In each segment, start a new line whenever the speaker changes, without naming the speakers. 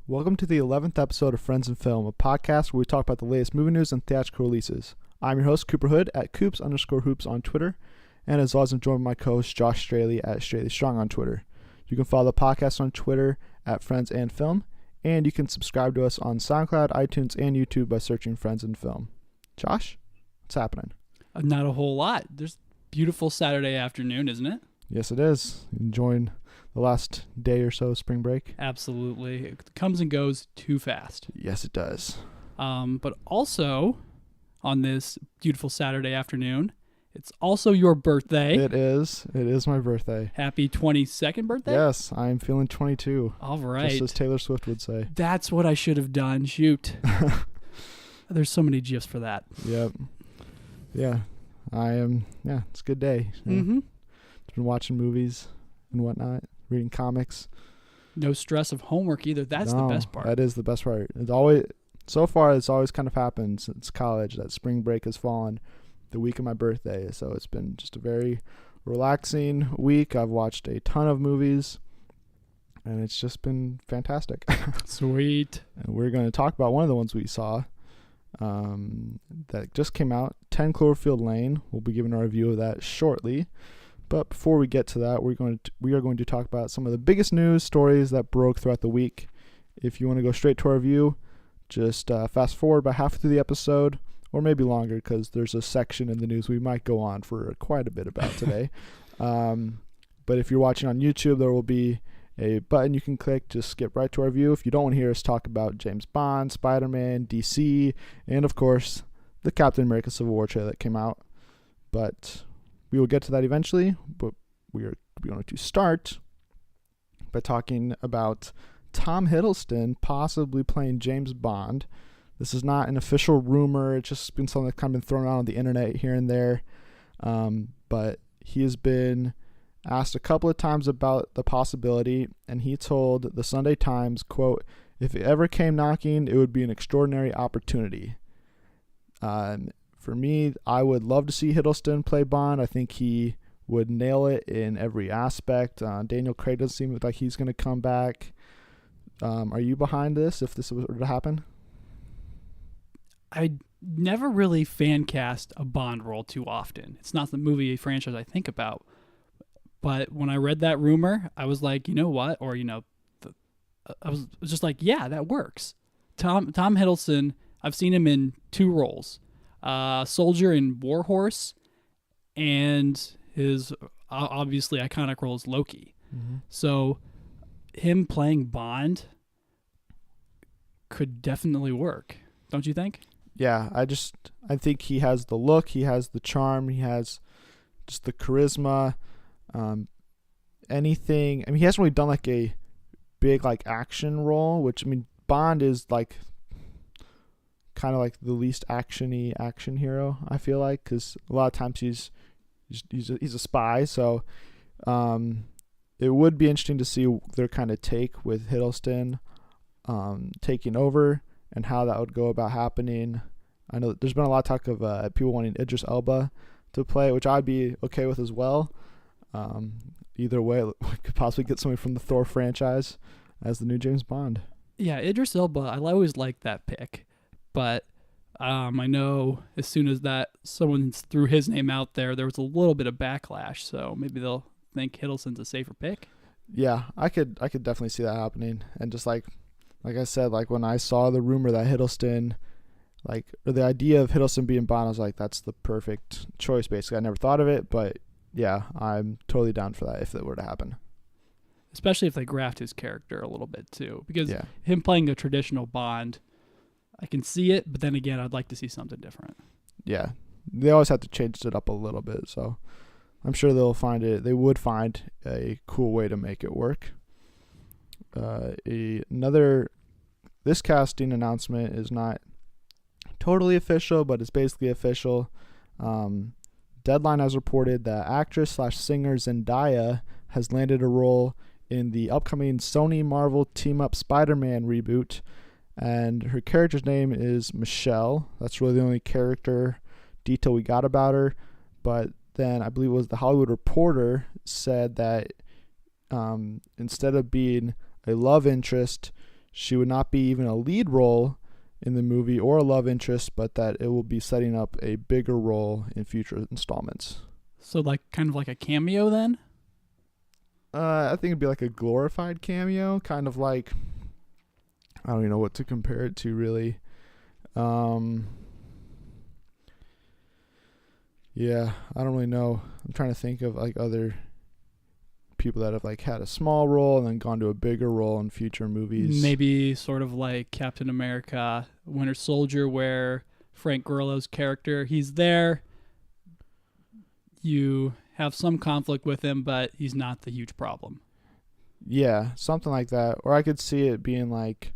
Welcome to the 11th episode of Friends and Film, a podcast where we talk about the latest movie news and theatrical releases. I'm your host, Cooper Hood, at Coops_Hoops on Twitter, and as always, I'm joined by my co-host, Josh Straley, at Straley Strong on Twitter. You can follow the podcast on Twitter, at Friends and Film, and you can subscribe to us on SoundCloud, iTunes, and YouTube by searching Friends and Film. Josh, what's happening?
Not a whole lot. There's beautiful Saturday afternoon, isn't it?
Yes, it is. Enjoying the last day or so of spring break.
Absolutely. It comes and goes too fast.
Yes, it does.
But also, on this beautiful Saturday afternoon, it's also your birthday.
It is. It is my birthday.
Happy 22nd birthday?
Yes, I'm feeling 22.
All right.
Just as Taylor Swift would say.
That's what I should have done. Shoot. There's so many GIFs for that.
Yep. Yeah. I am. Yeah, it's a good day.
Mm-hmm.
Just been watching movies and whatnot, reading comics.
No stress of homework either. That's the best part.
That is the best part. It's always kind of happened since college that spring break has fallen the week of my birthday. So it's been just a very relaxing week. I've watched a ton of movies, and it's just been fantastic.
Sweet.
And we're going to talk about one of the ones we saw that just came out, 10 CLoverfield Lane. We'll be giving a review of that shortly. But before we get to that, we are going to talk about some of the biggest news stories that broke throughout the week. If you want to go straight to our review, just fast forward about half through the episode, or maybe longer, because there's a section in the news we might go on for quite a bit about today. But if you're watching on YouTube, there will be a button you can click to skip right to our review if you don't want to hear us talk about James Bond, Spider-Man, DC, and of course the Captain America Civil War trailer that came out. But we will get to that eventually, but we are going to start by talking about Tom Hiddleston possibly playing James Bond. This is not an official rumor. It's just been something that's kind of been thrown out on the internet here and there. But he has been asked a couple of times about the possibility, and he told the Sunday Times, quote, "If it ever came knocking, it would be an extraordinary opportunity." For me, I would love to see Hiddleston play Bond. I think he would nail it in every aspect. Daniel Craig doesn't seem like he's going to come back. Are you behind this if this were to happen?
I never really fan cast a Bond role too often. It's not the movie franchise I think about. But when I read that rumor, I was like, you know what? Or, I was just like, yeah, that works. Tom Hiddleston, I've seen him in two roles. Soldier in War Horse, and his obviously iconic role is Loki. Mm-hmm. So him playing Bond could definitely work. Don't you think? Yeah,
I think he has the look, he has the charm, he has just the charisma. Anything. I mean, he hasn't really done like a big like action role, which I mean, Bond is like kind of like the least actiony action hero, I feel like, because a lot of times he's a spy. So it would be interesting to see their kind of take with Hiddleston taking over and how that would go about happening. I know there's been a lot of talk of people wanting Idris Elba to play, which I'd be okay with as well. Either way, we could possibly get somebody from the Thor franchise as the new James Bond.
Yeah, Idris Elba, I always liked that pick. But I know as soon as that someone threw his name out there was a little bit of backlash. So maybe they'll think Hiddleston's a safer pick.
Yeah, I could definitely see that happening. And just like I said, like when I saw the rumor that Hiddleston, or the idea of Hiddleston being Bond, I was like, that's the perfect choice. Basically, I never thought of it, but yeah, I'm totally down for that if it were to happen.
Especially if they graft his character a little bit too, because him playing a traditional Bond, I can see it, but then again, I'd like to see something different.
Yeah, they always have to change it up a little bit, so I'm sure they would find a cool way to make it work. This casting announcement is not totally official, but it's basically official. Deadline has reported that actress/singer Zendaya has landed a role in the upcoming Sony Marvel Team-Up Spider-Man reboot, and her character's name is Michelle. That's really the only character detail we got about her, but then I believe it was The Hollywood Reporter said that instead of being a love interest, she would not be even a lead role in the movie or a love interest, but that it will be setting up a bigger role in future installments.
So like kind of like a cameo then?
I think it'd be like a glorified cameo, kind of like, I don't even know what to compare it to really. Yeah, I don't really know. I'm trying to think of like other people that have like had a small role and then gone to a bigger role in future movies.
Maybe sort of like Captain America, Winter Soldier, where Frank Grillo's character, he's there. You have some conflict with him, but he's not the huge problem.
Yeah, something like that. Or I could see it being like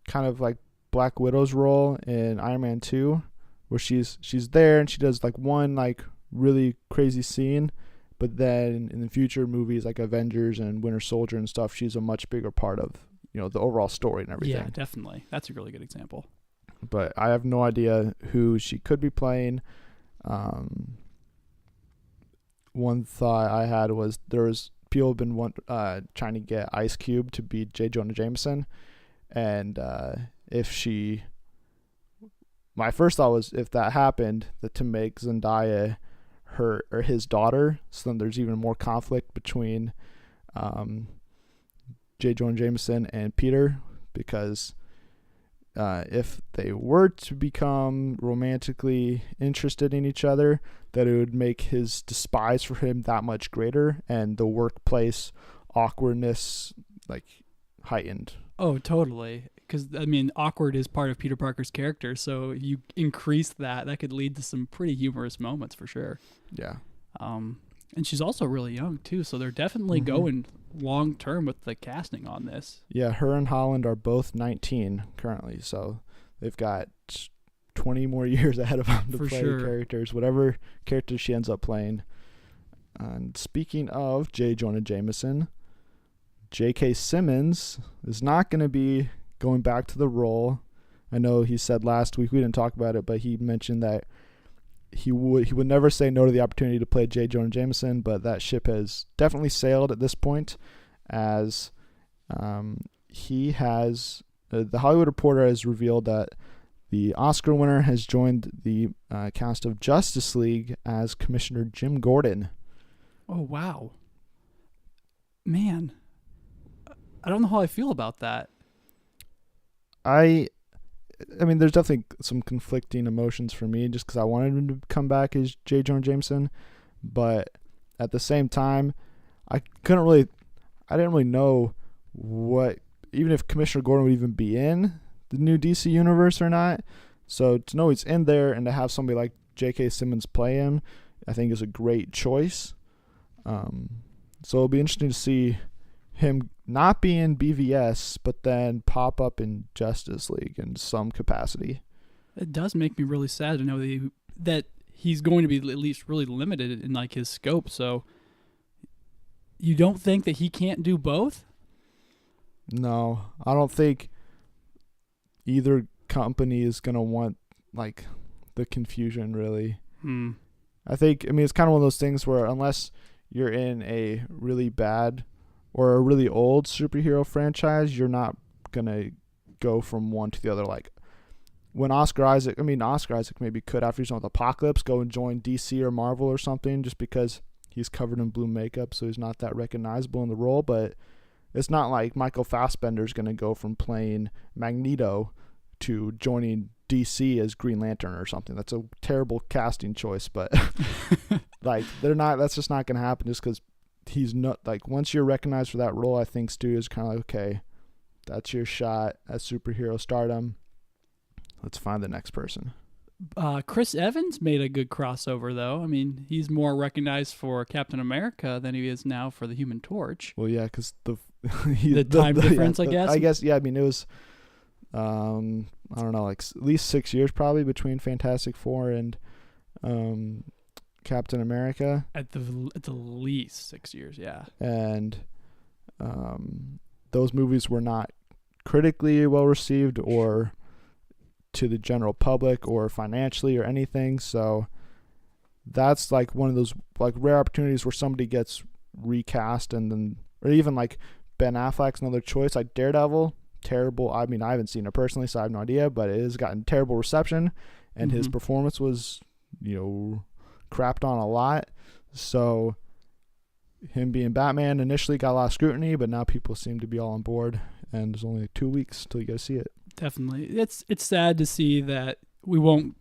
kind of like Black Widow's role in Iron Man 2, where she's there and she does like one like really crazy scene, but then in the future movies like Avengers and Winter Soldier and stuff, she's a much bigger part of, you know, the overall story and everything.
Yeah, definitely. That's a really good example.
But I have no idea who she could be playing. One thought I had was people have been trying to get Ice Cube to be J. Jonah Jameson, and my first thought was if that happened, that to make Zendaya her or his daughter, so then there's even more conflict between J. Jonah Jameson and Peter, because if they were to become romantically interested in each other, that it would make his despise for him that much greater, and the workplace awkwardness like heightened.
Oh, totally. Because, I mean, awkward is part of Peter Parker's character, so if you increase that could lead to some pretty humorous moments for sure.
Yeah.
And she's also really young, too, so they're definitely going long-term with the casting on this.
Yeah, her and Holland are both 19 currently, so they've got 20 more years ahead of them to play characters, whatever character she ends up playing. And speaking of J. Jonah Jameson, J.K. Simmons is not going to be going back to the role. I know he said last week, we didn't talk about it, but he mentioned that he would never say no to the opportunity to play J. Jonah Jameson, but that ship has definitely sailed at this point, as he has the Hollywood Reporter has revealed that the Oscar winner has joined the cast of Justice League as Commissioner Jim Gordon.
Oh, wow. Man, I don't know how I feel about that.
I mean, there's definitely some conflicting emotions for me, just because I wanted him to come back as J. Jonah Jameson, but at the same time, I didn't really know even if Commissioner Gordon would even be in the new DC universe or not. So to know he's in there and to have somebody like J.K. Simmons play him, I think is a great choice. So it'll be interesting to see him not be in BVS, but then pop up in Justice League in some capacity.
It does make me really sad to know that he's going to be at least really limited in like his scope. So you don't think that he can't do both?
No, I don't think either company is going to want like the confusion really. I mean, it's kind of one of those things where unless you're in a really bad or a really old superhero franchise, you're not going to go from one to the other. Like when Oscar Isaac maybe could, after he's done with Apocalypse, go and join DC or Marvel or something, just because he's covered in blue makeup, so he's not that recognizable in the role. But it's not like Michael Fassbender's going to go from playing Magneto to joining DC as Green Lantern or something. That's a terrible casting choice, but like that's just not going to happen, just because he's not, like, once you're recognized for that role, I think studios kind of like, okay, that's your shot at superhero stardom. Let's find the next person.
Chris Evans made a good crossover, though. I mean, he's more recognized for Captain America than he is now for the Human Torch.
Well, yeah, because the
time difference, I guess.
I guess, yeah. I mean, it was, I don't know, like at least 6 years probably between Fantastic Four and Captain America.
At the least 6 years, yeah.
And those movies were not critically well received or to the general public or financially or anything. So that's like one of those like rare opportunities where somebody gets recast, and then, or even like Ben Affleck's another choice, like Daredevil. terrible. I mean, I haven't seen it personally, so I have no idea, but it has gotten terrible reception, and his performance was, crapped on a lot. So him being Batman initially got a lot of scrutiny, but now people seem to be all on board, and there's only 2 weeks till you go see it.
Definitely. It's sad to see that we won't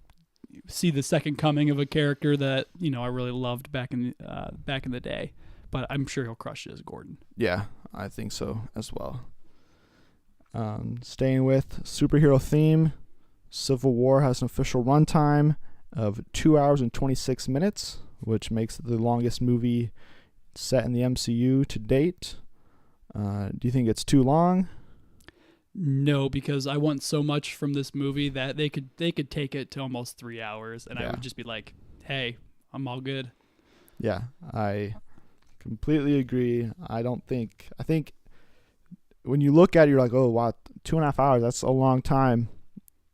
see the second coming of a character that, I really loved back in the day, but I'm sure he'll crush it as Gordon.
Yeah, I think so as well. Staying with superhero theme, Civil War has an official runtime of 2 hours and 26 minutes, which makes it the longest movie set in the MCU to date. Do you think it's too long?
No, because I want so much from this movie that they could take it to almost 3 hours, and I would just be like, hey, I'm all good.
Yeah, I completely agree. I think when you look at it, you're like, oh, wow, 2.5 hours, that's a long time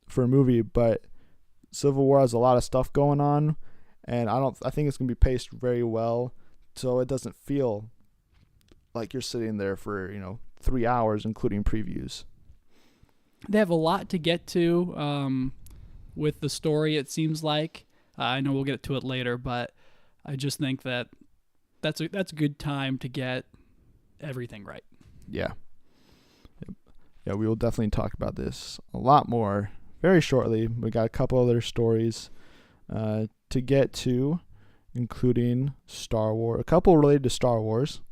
for a movie, but Civil War has a lot of stuff going on, and I think it's going to be paced very well, so it doesn't feel like you're sitting there for, 3 hours, including previews.
They have a lot to get to with the story, it seems like. I know we'll get to it later, but I just think that that's a good time to get everything right.
Yeah. Yeah, we will definitely talk about this a lot more very shortly. We got a couple other stories to get to, including Star Wars, a couple related to Star Wars.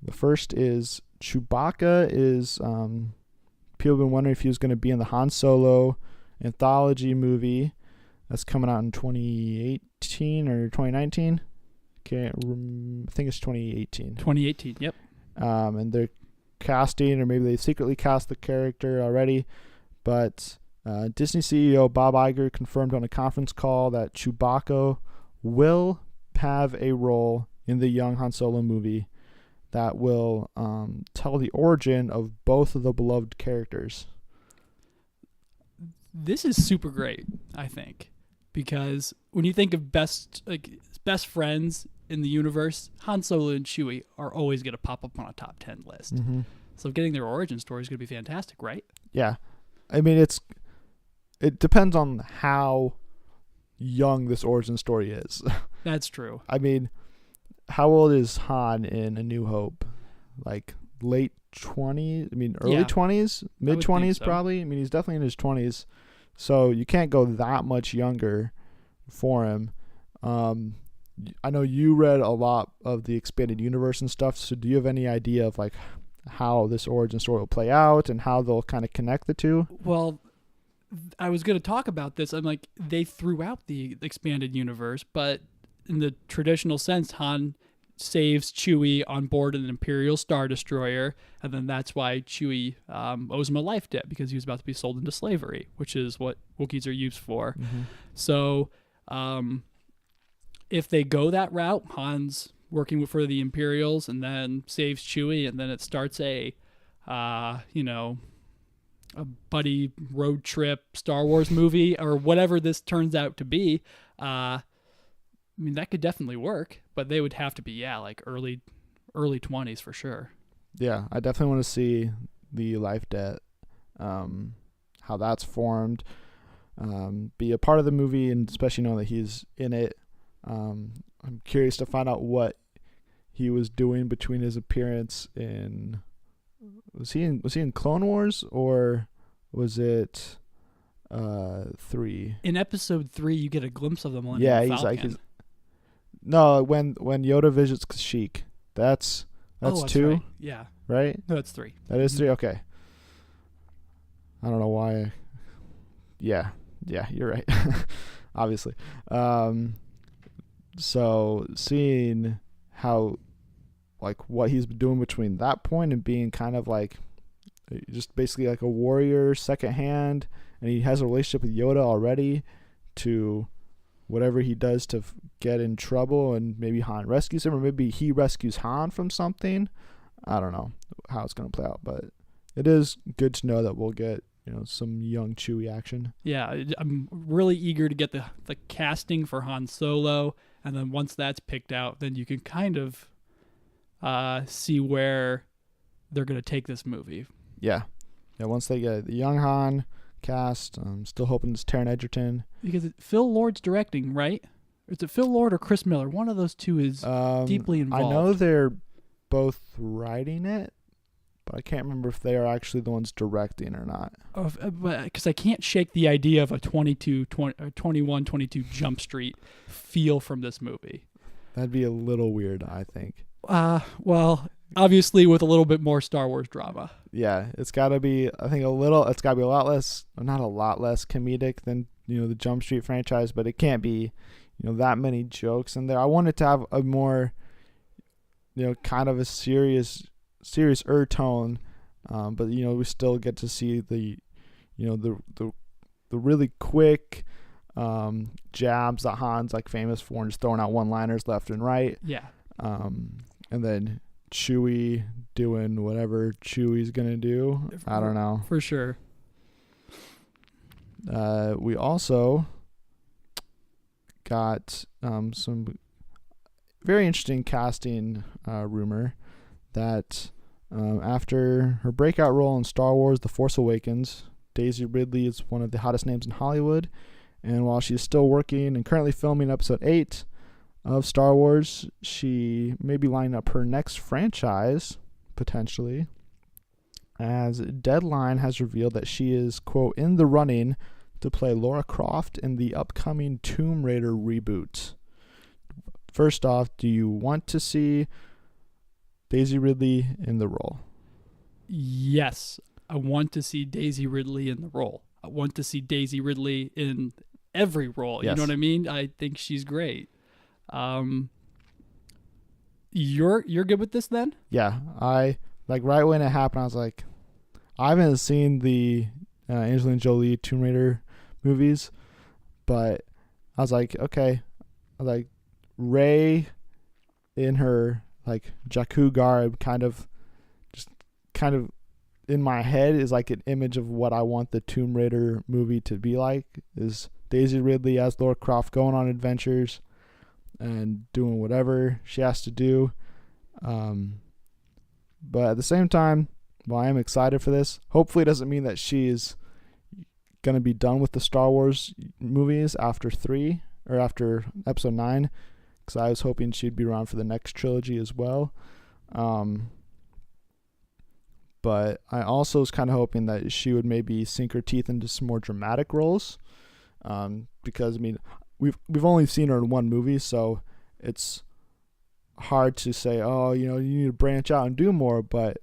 The first is Chewbacca is... people have been wondering if he was going to be in the Han Solo anthology movie that's coming out in 2018 or 2019. I think it's 2018.
2018, yep.
And they're casting, or maybe they secretly cast the character already, but Disney CEO Bob Iger confirmed on a conference call that Chewbacca will have a role in the young Han Solo movie that will tell the origin of both of the beloved characters.
This is super great, I think, because when you think of best friends in the universe, Han Solo and Chewie are always going to pop up on a top 10 list.
Mm-hmm.
So getting their origin story is going to be fantastic, right?
Yeah. I mean, it depends on how young this origin story is.
That's true.
I mean, how old is Han in A New Hope? Like late 20s? I mean, early 20s? Mid 20s, so. Probably? I mean, he's definitely in his 20s. So you can't go that much younger for him. I know you read a lot of the expanded universe and stuff. So do you have any idea of like how this origin story will play out and how they'll kind of connect the two?
Well, I was going to talk about this. I'm like, they threw out the expanded universe, but in the traditional sense, Han saves Chewie on board an Imperial Star Destroyer, and then that's why Chewie owes him a life debt, because he was about to be sold into slavery, which is what Wookiees are used for. Mm-hmm. So if they go that route, Han's working for the Imperials and then saves Chewie, and then it starts a buddy road trip Star Wars movie or whatever this turns out to be. I mean, that could definitely work, but they would have to be, like early 20s for sure.
Yeah, I definitely want to see the life debt, how that's formed, be a part of the movie, and especially knowing that he's in it. I'm curious to find out what he was doing between his appearance in... Was he in Clone Wars, or was it 3?
In episode 3, you get a glimpse of them on
he's
Falcon.
like no, when Yoda visits Kashyyyk. That's 2.
Right. Yeah.
Right?
No, that's 3.
That is 3. Okay. I don't know why. Yeah, you're right. Obviously. So seeing how, like, what he's been doing between that point and being kind of like just basically like a warrior secondhand, and he has a relationship with Yoda already, to whatever he does to get in trouble, and maybe Han rescues him, or maybe he rescues Han from something. I don't know how it's going to play out, but it is good to know that we'll get, some young Chewie action. Yeah,
I'm really eager to get the casting for Han Solo, and then once that's picked out, then you can kind of see where they're going to take this movie.
Yeah. Yeah, once they get the young Han cast, I'm still hoping it's Taron Egerton.
Because Phil Lord's directing, right? Is it Phil Lord or Chris Miller? One of those two is deeply involved.
I know they're both writing it, but I can't remember if they are actually the ones directing or not.
Because I can't shake the idea of a 21-22 Jump Street feel from this movie.
That'd be a little weird, I think.
Well, obviously with a little bit more Star Wars drama.
Yeah, it's got to be, I think it's got to be a lot less, not a lot less comedic than, the Jump Street franchise, but it can't be, that many jokes in there. I want it to have a more, kind of a serious-er tone, but, we still get to see the, the really quick jabs that Han's like famous for, and just throwing out one-liners left and right.
Yeah.
And then Chewie doing whatever Chewie's gonna do. I don't know.
For sure.
We also got some very interesting casting rumor that after her breakout role in Star Wars The Force Awakens, Daisy Ridley is one of the hottest names in Hollywood, and while she's still working and currently filming episode 8 of Star Wars, she may be lining up her next franchise, potentially, as Deadline has revealed that she is, quote, in the running to play Lara Croft in the upcoming Tomb Raider reboot. First off, do you want to see Daisy Ridley in the role?
Yes, I want to see Daisy Ridley in the role. I want to see Daisy Ridley in every role.
Yes.
You know what I mean? I think she's great. You're good with this then?
Yeah, I like right when it happened, I was like, I haven't seen the Angelina Jolie Tomb Raider movies, but I was like, okay, like Rey in her like Jakku garb, kind of in my head is like an image of what I want the Tomb Raider movie to be like. Is Daisy Ridley as Lara Croft going on adventures and doing whatever she has to do. But at the same time, while I am excited for this, hopefully it doesn't mean that she's going to be done with the Star Wars movies after episode 9, because I was hoping she'd be around for the next trilogy as well. But I also was kind of hoping that she would maybe sink her teeth into some more dramatic roles, because I mean, we've only seen her in one movie, so it's hard to say, oh, you need to branch out and do more. But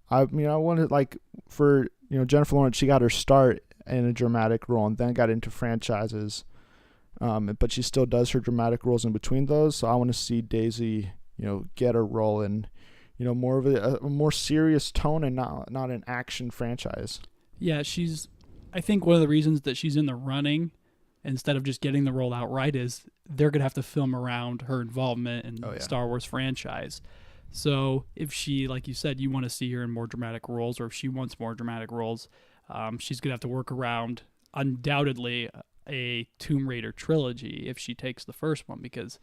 I wanted, like, for Jennifer Lawrence, she got her start in a dramatic role and then got into franchises, but she still does her dramatic roles in between those. So I want to see Daisy, get a role in, more of a more serious tone and not an action franchise.
Yeah, I think one of the reasons that she's in the running instead of just getting the role outright is they're going to have to film around her involvement in the Star Wars franchise. So if she, like you said, you want to see her in more dramatic roles, or if she wants more dramatic roles, she's going to have to work around, undoubtedly, a Tomb Raider trilogy if she takes the first one, because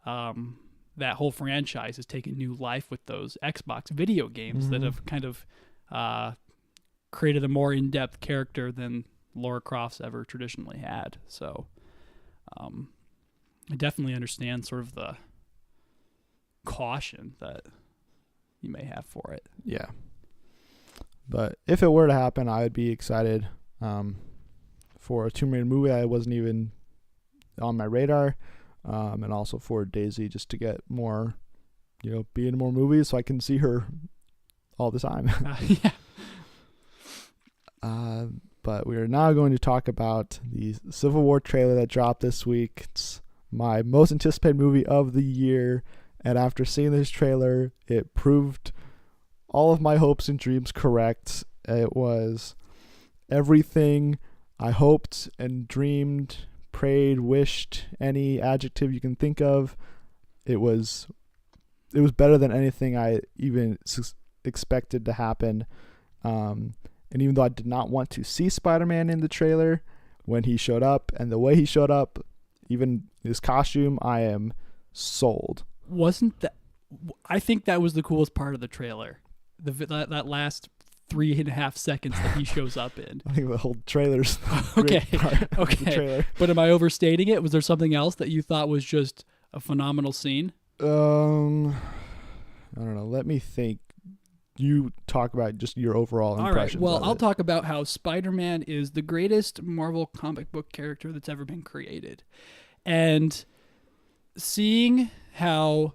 that whole franchise has taken new life with those Xbox video games that have kind of created a more in-depth character than Lara Croft's ever traditionally had. So I definitely understand sort of the caution that you may have for it.
Yeah. But if it were to happen, I would be excited for a Tomb Raider movie that wasn't even on my radar, and also for Daisy, just to get more, be in more movies so I can see her all the time.
Yeah.
But we are now going to talk about the Civil War trailer that dropped this week. It's my most anticipated movie of the year, and after seeing this trailer, it proved all of my hopes and dreams correct. It was everything I hoped and dreamed, prayed, wished, any adjective you can think of. It was better than anything I even expected to happen. And even though I did not want to see Spider-Man in the trailer, when he showed up and the way he showed up, even his costume, I am sold.
Wasn't that? I think that was the coolest part of the trailer. That last 3.5 seconds that he shows up in.
I think the whole trailer's
Okay.
The trailer.
But am I overstating it? Was there something else that you thought was just a phenomenal scene?
I don't know. Let me think. You talk about just your overall impressions.
All right. Well, I'll
it.
talk about how Spider-Man is the greatest Marvel comic book character that's ever been created. And seeing how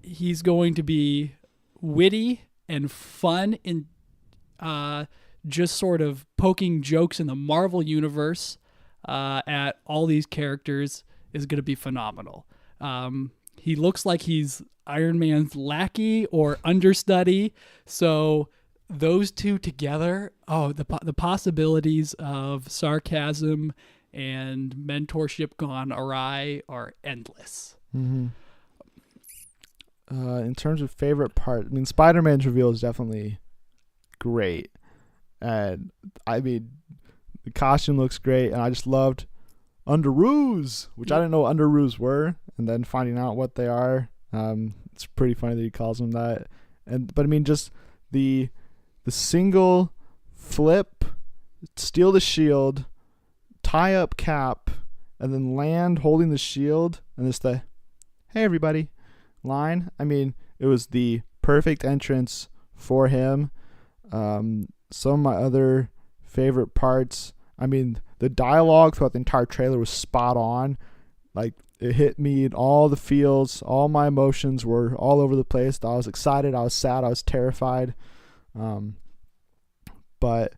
he's going to be witty and fun in just sort of poking jokes in the Marvel universe at all these characters is going to be phenomenal. He looks like he's Iron Man's lackey or understudy. So those two together, the possibilities of sarcasm and mentorship gone awry are endless.
Mm-hmm. In terms of favorite part, I mean, Spider-Man's reveal is definitely great. And I mean, the costume looks great. And I just loved Underoos, which I didn't know what Underoos were. And then finding out what they are. It's pretty funny that he calls them that. But I mean, just the single flip, steal the shield, tie up Cap, and then land holding the shield, and it's the "Hey everybody" line. I mean, it was the perfect entrance for him. Some of my other favorite parts, I mean, the dialogue throughout the entire trailer was spot on. Like, it hit me in all the feels. All my emotions were all over the place. I was excited. I was sad. I was terrified. But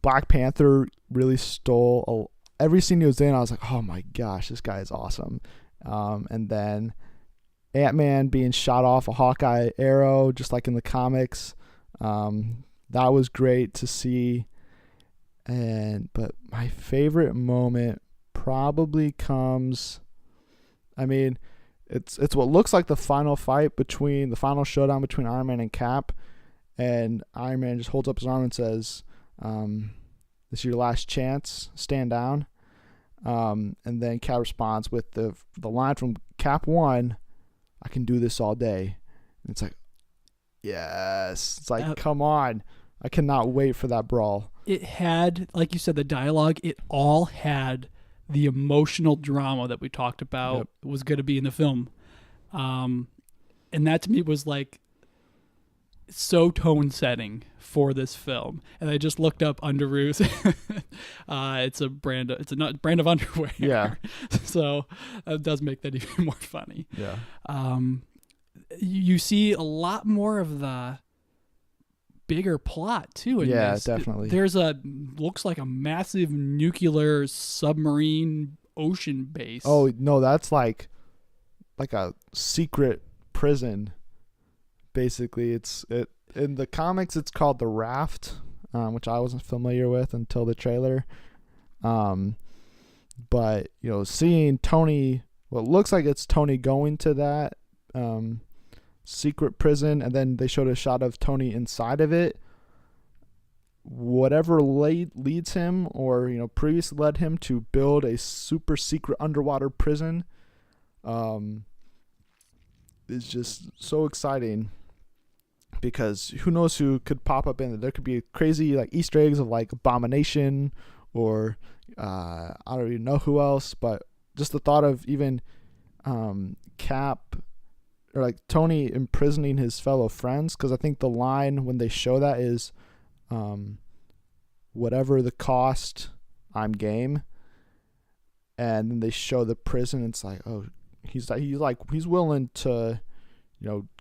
Black Panther really stole every scene he was in. I was like, oh my gosh, this guy is awesome. And then Ant-Man being shot off a Hawkeye arrow, just like in the comics. That was great to see. But my favorite moment probably comes, I mean, it's what looks like the final showdown between Iron Man and Cap, and Iron Man just holds up his arm and says, "This is your last chance. Stand down." And then Cap responds with the line from Cap 1, "I can do this all day." And it's like, yes. It's like, come on. I cannot wait for that brawl.
It had, like you said, the dialogue. It all had the emotional drama that we talked about was going to be in the film. And that to me was like so tone setting for this film. And I just looked up Underoos. It's a brand of underwear.
Yeah.
So that does make that even more funny.
Yeah.
You see a lot more of the bigger plot too in this.
Definitely.
There's looks like a massive nuclear submarine ocean base.
Oh no, that's like a secret prison. Basically, it's in the comics it's called the Raft, which I wasn't familiar with until the trailer. But seeing Tony, what looks like it's Tony going to that secret prison, and then they showed a shot of Tony inside of it. Whatever leads him, or previously led him to build a super secret underwater prison, is just so exciting. Because who knows who could pop up in it? There could be crazy like Easter eggs of like Abomination, or I don't even know who else. But just the thought of even Cap, or like Tony imprisoning his fellow friends, because I think the line when they show that is, whatever the cost, I'm game. And then they show the prison. It's like, oh, he's willing to,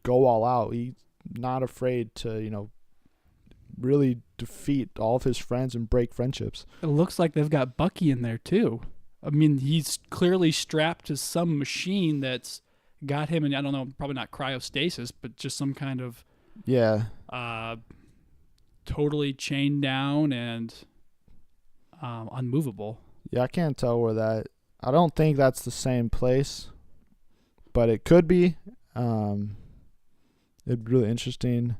go all out. He's not afraid to, really defeat all of his friends and break friendships.
It looks like they've got Bucky in there too. I mean, he's clearly strapped to some machine that's got him in, I don't know, probably not cryostasis, but just some kind of totally chained down and unmovable.
Yeah, I can't tell where that. I don't think that's the same place, but it could be. It'd be really interesting.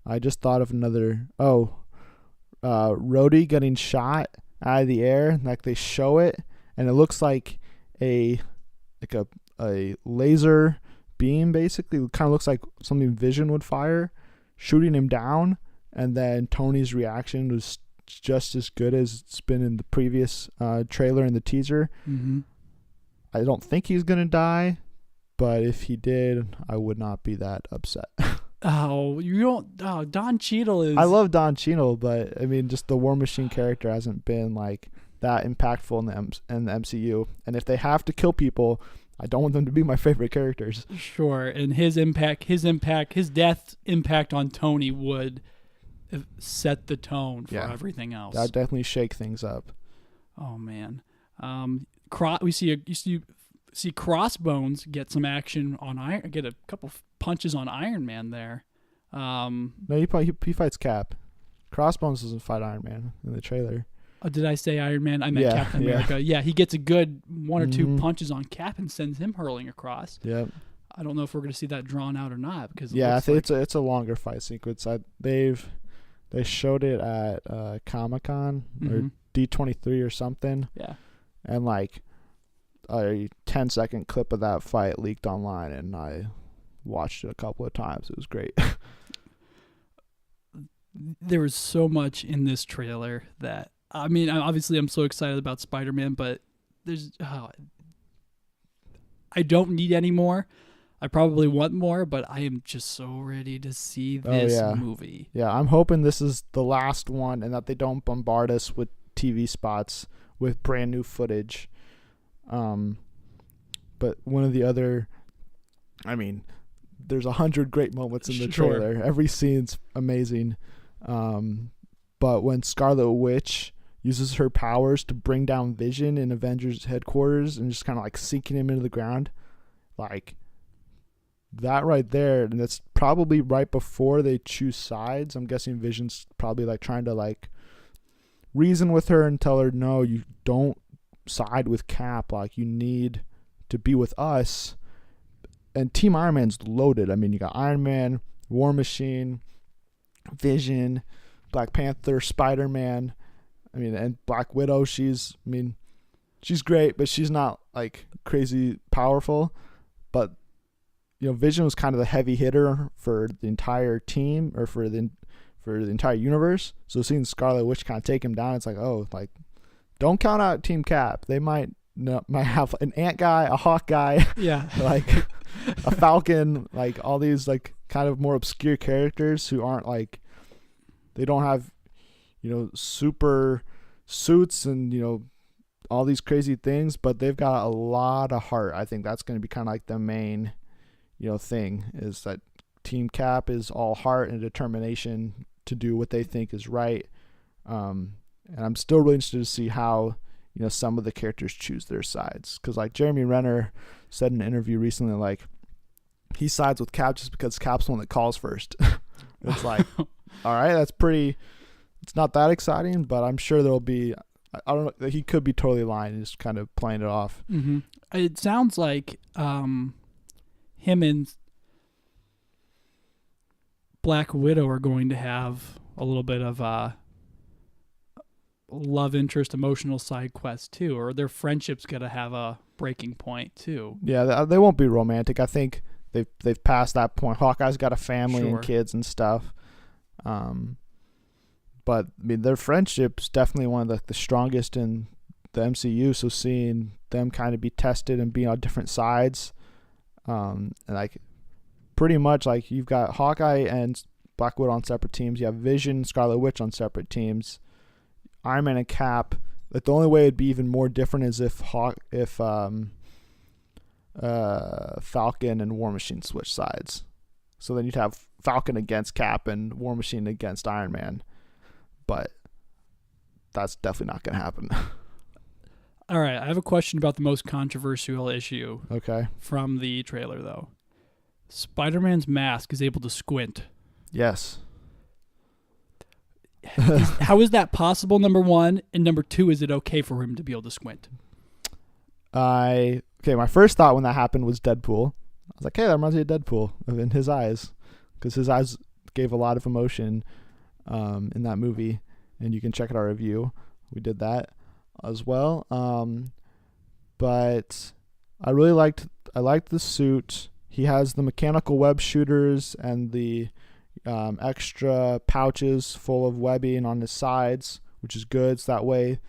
I just thought of another. Rhodey getting shot out of the air. Like they show it, and it looks like a laser beam. Basically, it kind of looks like something Vision would fire, shooting him down, and then Tony's reaction was just as good as it's been in the previous trailer and the teaser.
Mm-hmm.
I don't think he's gonna die, but if he did, I would not be that upset.
Oh, you don't. Oh, Don Cheadle is.
I love Don Cheadle, but I mean, just the War Machine character hasn't been like that impactful in the MCU. And if they have to kill people, I don't want them to be my favorite characters.
Sure, and his death impact on Tony would set the tone for everything else.
That definitely shake things up.
Oh man, you see Crossbones get some action on get a couple punches on Iron Man there.
No, he fights Cap. Crossbones doesn't fight Iron Man in the trailer.
Oh, did I say Iron Man? I meant Captain America. Yeah, he gets a good one or two punches on Cap and sends him hurling across.
Yep.
I don't know if we're going to see that drawn out or not because
I think it's a longer fight sequence. They showed it at Comic-Con or D23 or something.
Yeah.
And like a 10-second clip of that fight leaked online, and I watched it a couple of times. It was great.
There was so much in this trailer that, I mean, obviously I'm so excited about Spider-Man, but I don't need any more. I probably want more, but I am just so ready to see this movie. Yeah, I'm hoping this is the last one and that they don't bombard us with TV spots with brand new footage. But one of the other, I mean, there's 100 great moments in the trailer. Every scene's amazing. But when Scarlet Witch uses her powers to bring down Vision in Avengers headquarters and just kind of like sinking him into the ground, like that right there, and that's probably right before they choose sides. I'm guessing Vision's probably like trying to like reason with her and tell her, no, you don't side with Cap. Like, you need to be with us. And Team Iron Man's loaded. I mean, you got Iron Man, War Machine, Vision, Black Panther, Spider-Man. I mean, and Black Widow. She's great, but she's not like crazy powerful. But Vision was kind of the heavy hitter for the entire team, or for the entire universe. So seeing Scarlet Witch kind of take him down, it's like, oh, like, don't count out Team Cap. They might have an ant guy, a hawk guy, like a Falcon, like all these like kind of more obscure characters who aren't like, they don't have super suits and all these crazy things, but they've got a lot of heart. I think that's going to be kind of like the main thing, is that Team Cap is all heart and determination to do what they think is right. And I'm still really interested to see how some of the characters choose their sides, because like Jeremy Renner said in an interview recently, like he sides with Cap just because Cap's the one that calls first. It's like, all right, that's pretty. It's not that exciting, but I'm sure there'll be. I don't know. He could be totally lying and just kind of playing it off. Mm-hmm. It sounds like him and Black Widow are going to have a little bit of a love interest, emotional side quest too, or their friendship's got to have a breaking point too. Yeah, they won't be romantic. I think they've passed that point. Hawkeye's got a family and kids and stuff. But I mean, their friendship's definitely one of the strongest in the MCU. So seeing them kind of be tested and be on different sides, and like pretty much like you've got Hawkeye and Black Widow on separate teams. You have Vision, Scarlet Witch on separate teams. Iron Man and Cap. Like the only way it'd be even more different is if Falcon and War Machine switch sides. So then you'd have Falcon against Cap and War Machine against Iron Man. But that's definitely not going to happen. All right, I have a question about the most controversial issue. Okay. From the trailer, though. Spider-Man's mask is able to squint. Yes. How is that possible, number one? And number two, is it okay for him to be able to squint? My first thought when that happened was Deadpool. I was like, hey, that reminds me of Deadpool in his eyes. Because his eyes gave a lot of emotion in that movie. And you can check out our review. We did that as well. But I liked the suit. He has the mechanical web shooters and the
extra pouches full of webbing on his sides, which is good. So that way,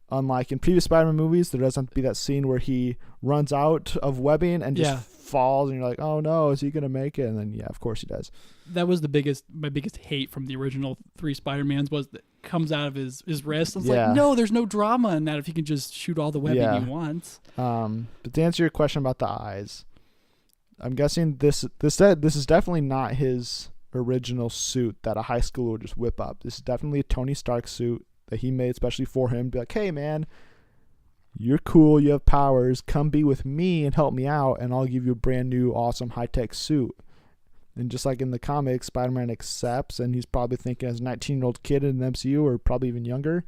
unlike in previous Spider-Man movies, there doesn't have to be that scene where he runs out of webbing and just falls, and you're like, oh no, is he gonna make it? And then of course he does.
That was my biggest hate from the original 3 Spider-Mans was that comes out of his wrist. It's like, no, there's no drama in that if he can just shoot all the webbing he wants.
But to answer your question about the eyes, I'm guessing this is definitely not his original suit that a high schooler would just whip up. This is definitely a Tony Stark suit that he made especially for him. Be like, hey man, you're cool, you have powers, come be with me and help me out, and I'll give you a brand new awesome high-tech suit. And just like in the comics, Spider-Man accepts, and he's probably thinking as a 19-year-old kid in the MCU, or probably even younger,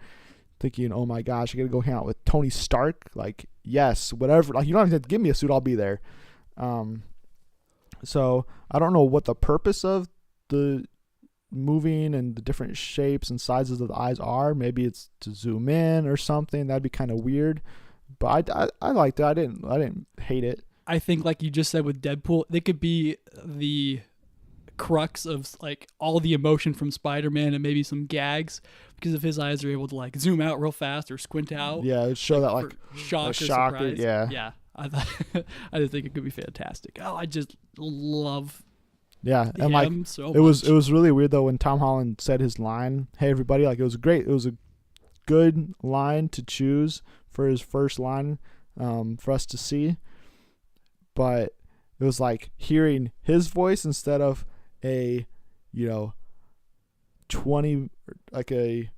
thinking, oh my gosh, I gotta go hang out with Tony Stark. Like, yes, whatever. Like, you don't have to give me a suit, I'll be there. So I don't know what the purpose of the moving and the different shapes and sizes of the eyes are. Maybe it's to zoom in or something. That'd be kind of weird. But I liked it. I didn't hate it.
I think, like you just said with Deadpool, they could be the crux of like all the emotion from Spider-Man and maybe some gags, because if his eyes are able to like zoom out real fast or squint out,
show that like
shock or surprise. I just think it could be fantastic. I just love
and like
so
it was really weird though when Tom Holland said his line, hey everybody, like it was a good line to choose for his first line for us to see, but it was like hearing his voice instead of a 20, like a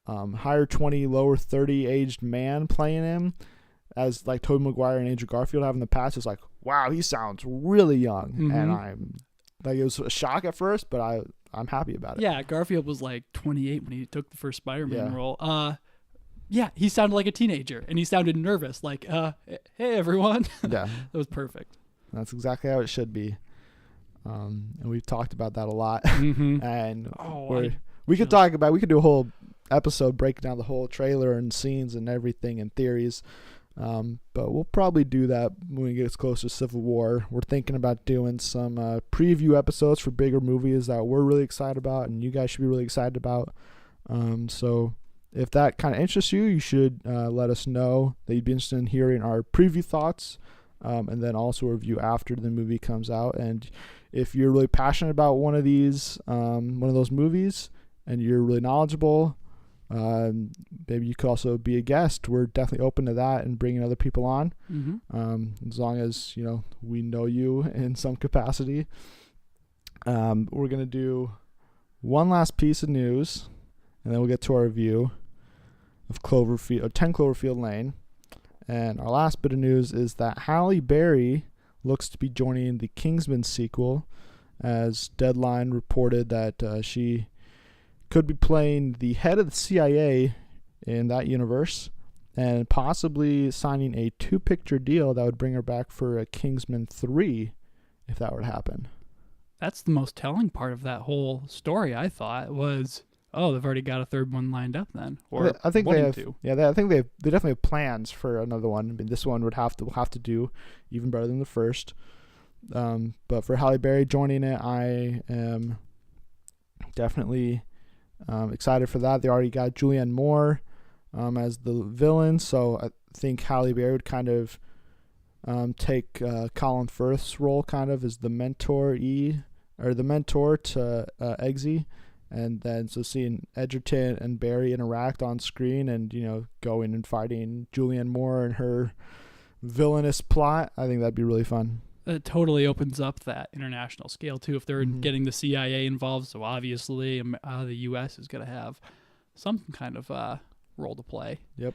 higher 20 lower 30 aged man playing him, as like Tobey Maguire and Andrew Garfield have in the past. It's like, wow, he sounds really young. And I'm like, it was a shock at first, but I'm happy about it.
Yeah, Garfield was like 28 when he took the first Spider-Man role. He sounded like a teenager, and he sounded nervous, like, hey everyone.
Yeah.
That was perfect.
That's exactly how it should be. And we've talked about that a lot. And we could do a whole episode breaking down the whole trailer and scenes and everything and theories. But we'll probably do that when we get closer to Civil War. We're thinking about doing some preview episodes for bigger movies that we're really excited about and you guys should be really excited about. So if that kind of interests you, you should let us know that you'd be interested in hearing our preview thoughts, and then also a review after the movie comes out. And if you're really passionate about one of those movies and you're really knowledgeable, maybe you could also be a guest. We're definitely open to that and bringing other people on, as long as we know you in some capacity. We're gonna do one last piece of news, and then we'll get to our review of 10 Cloverfield Lane. And our last bit of news is that Halle Berry looks to be joining the Kingsman sequel, as Deadline reported that she could be playing the head of the CIA in that universe and possibly signing a 2-picture deal that would bring her back for a Kingsman 3 if that were to happen.
That's the most telling part of that whole story, I thought, was, they've already got a third one lined up then. Or
I think they have.
To.
Yeah, I think they definitely have plans for another one. I mean, this one will have to do even better than the first. But for Halle Berry joining it, I am definitely excited for that. They already got Julianne Moore as the villain, so I think Halle Berry would kind of take Colin Firth's role, kind of as the mentor to Eggsy, and then so seeing Edgerton and Barry interact on screen and going and fighting Julianne Moore and her villainous plot, I think that'd be really fun.
It totally opens up that international scale too if they're getting the CIA involved. So obviously the U.S. is going to have some kind of role to play.
Yep.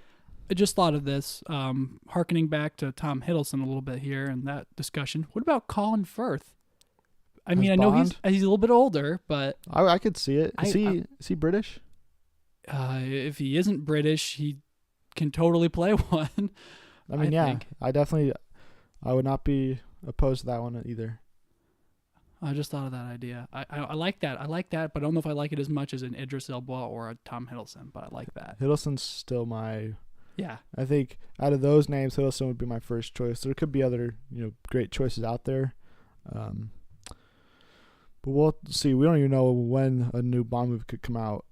I just thought of this, hearkening back to Tom Hiddleston a little bit here and that discussion. What about Colin Firth? I mean, I know he's a little bit older, but
I could see it. Is he British?
If he isn't British, he can totally play one.
I mean, think. I would not be opposed to that one either.
I just thought of that idea. I like that. But I don't know if I like it as much as an Idris Elba or a Tom Hiddleston, but I like that.
Hiddleston's still my...
Yeah.
I think out of those names, Hiddleston would be my first choice. There could be other, great choices out there. But we'll see. We don't even know when a new Bond movie could come out.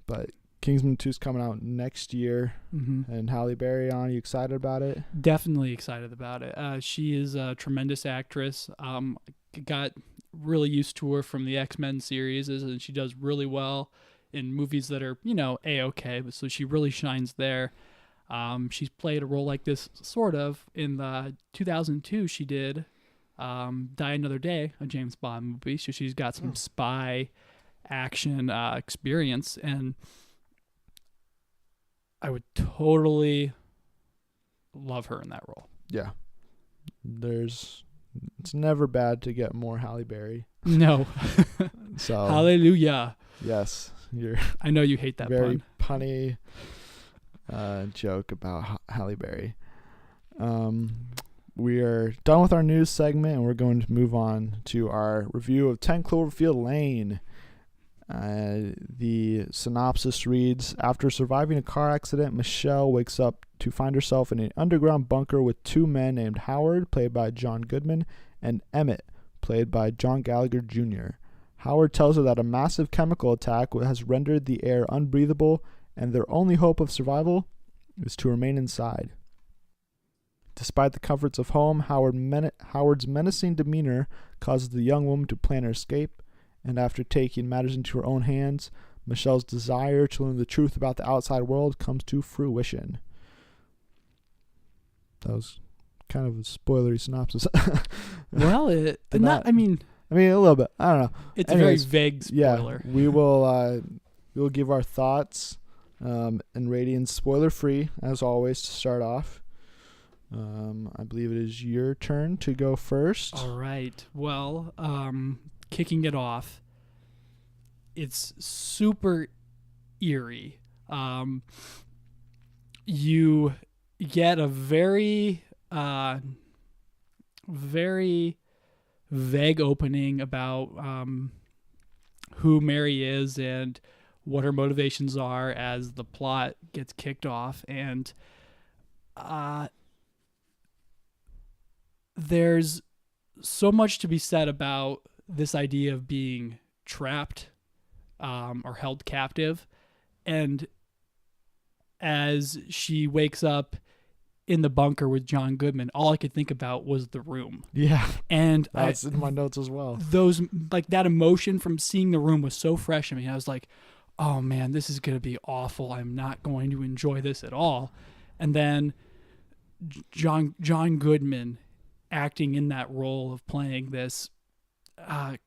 But Kingsman 2 is coming out next year.
Mm-hmm.
And Halle Berry on. You excited about it?
Definitely excited about it. She is a tremendous actress. Got really used to her from the X-Men series, and she does really well in movies that are, A-okay. So she really shines there. She's played a role like this sort of in the 2002. She did Die Another Day, a James Bond movie. So she's got some spy action experience, and I would totally love her in that role.
Yeah. It's never bad to get more Halle Berry.
No.
So
Hallelujah.
yes, you're
I know you hate that
very
pun.
punny joke about Halle Berry. We are done with our news segment, and we're going to move on to our review of 10 Cloverfield Lane. The synopsis reads, after surviving a car accident, Michelle wakes up to find herself in an underground bunker with two men named Howard, played by John Goodman, and Emmett, played by John Gallagher Jr. Howard tells her that a massive chemical attack has rendered the air unbreathable, and their only hope of survival is to remain inside. Despite the comforts of home, Howard's menacing demeanor causes the young woman to plan her escape, and after taking matters into her own hands, Michelle's desire to learn the truth about the outside world comes to fruition. That was kind of a spoilery synopsis.
Well, a
little bit. I don't know.
It's
Anyways,
a very vague spoiler.
Yeah, we will give our thoughts and ratings spoiler free as always to start off. I believe it is your turn to go first.
All right. Well, kicking it off, it's super eerie. You get a very vague opening about who Mary is and what her motivations are as the plot gets kicked off, and there's so much to be said about this idea of being trapped or held captive. And as she wakes up in the bunker with John Goodman, all I could think about was The Room.
Yeah.
And
that's in my notes as well.
That emotion from seeing The Room was so fresh. I mean, I was like, oh man, this is going to be awful. I'm not going to enjoy this at all. And then John Goodman acting in that role of playing this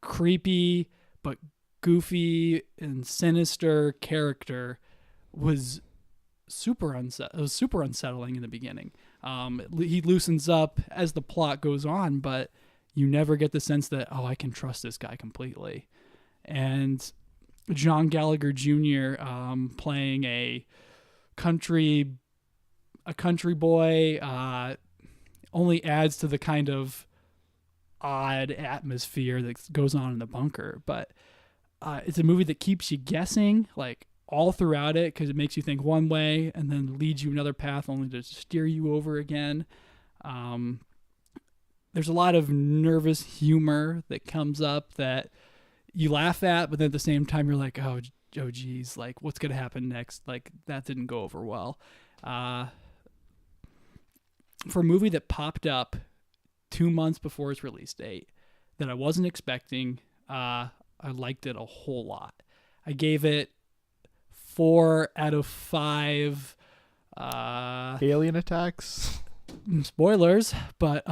creepy but goofy and sinister character was super unsettling in the beginning. He loosens up as the plot goes on, but you never get the sense that, oh, I can trust this guy completely. And John Gallagher Jr. Playing a country boy only adds to the kind of odd atmosphere that goes on in the bunker. But it's a movie that keeps you guessing, like, all throughout it, because it makes you think one way and then leads you another path only to steer you over again. There's a lot of nervous humor that comes up that you laugh at, but then at the same time you're like, oh geez, like, what's going to happen next? Like, that didn't go over well. For a movie that popped up 2 months before its release date that I wasn't expecting, I liked it a whole lot. I gave it 4 out of 5
alien attacks.
Spoilers, but